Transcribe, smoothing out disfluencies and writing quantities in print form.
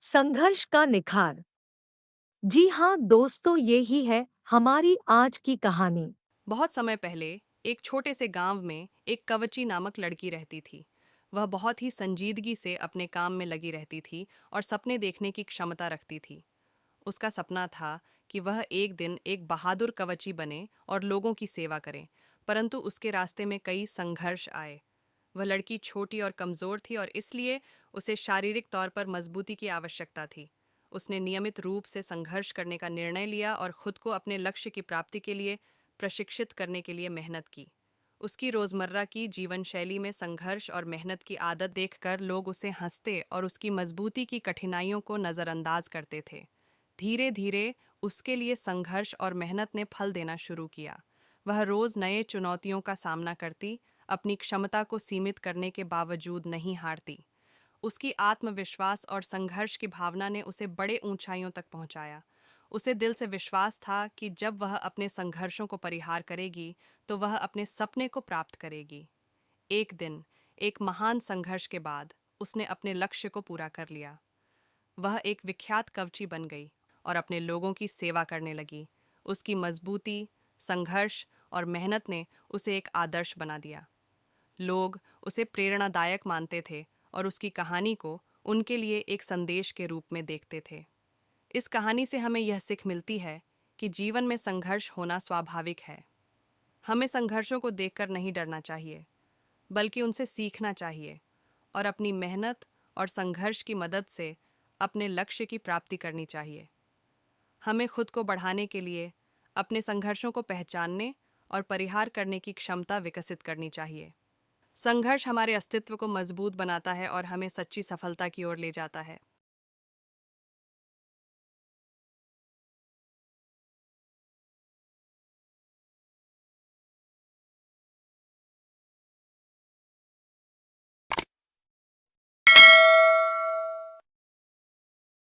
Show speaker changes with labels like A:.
A: संघर्ष का निखार। जी हाँ दोस्तों, ये ही है हमारी आज की कहानी।
B: बहुत समय पहले एक छोटे से गांव में एक कवची नामक लड़की रहती थी। वह बहुत ही संजीदगी से अपने काम में लगी रहती थी और सपने देखने की क्षमता रखती थी। उसका सपना था कि वह एक दिन एक बहादुर कवची बने और लोगों की सेवा करे, परंतु उसके रास्ते में कई संघर्ष आए। वह लड़की छोटी और कमज़ोर थी और इसलिए उसे शारीरिक तौर पर मजबूती की आवश्यकता थी। उसने नियमित रूप से संघर्ष करने का निर्णय लिया और खुद को अपने लक्ष्य की प्राप्ति के लिए प्रशिक्षित करने के लिए मेहनत की। उसकी रोज़मर्रा की जीवन शैली में संघर्ष और मेहनत की आदत देखकर लोग उसे हंसते और उसकी मजबूती की कठिनाइयों को नज़रअंदाज करते थे। धीरे धीरे उसके लिए संघर्ष और मेहनत ने फल देना शुरू किया। वह रोज़ नए चुनौतियों का सामना करती, अपनी क्षमता को सीमित करने के बावजूद नहीं हारती। उसकी आत्मविश्वास और संघर्ष की भावना ने उसे बड़े ऊंचाइयों तक पहुंचाया। उसे दिल से विश्वास था कि जब वह अपने संघर्षों को परिहार करेगी तो वह अपने सपने को प्राप्त करेगी। एक दिन, एक महान संघर्ष के बाद उसने अपने लक्ष्य को पूरा कर लिया। वह एक विख्यात कवची बन गई और अपने लोगों की सेवा करने लगी। उसकी मजबूती, संघर्ष और मेहनत ने उसे एक आदर्श बना दिया। लोग उसे प्रेरणादायक मानते थे और उसकी कहानी को उनके लिए एक संदेश के रूप में देखते थे। इस कहानी से हमें यह सीख मिलती है कि जीवन में संघर्ष होना स्वाभाविक है। हमें संघर्षों को देखकर नहीं डरना चाहिए, बल्कि उनसे सीखना चाहिए और अपनी मेहनत और संघर्ष की मदद से अपने लक्ष्य की प्राप्ति करनी चाहिए। हमें खुद को बढ़ाने के लिए अपने संघर्षों को पहचानने और परिहार करने की क्षमता विकसित करनी चाहिए। संघर्ष हमारे अस्तित्व को मजबूत बनाता है और हमें सच्ची सफलता की ओर ले जाता है।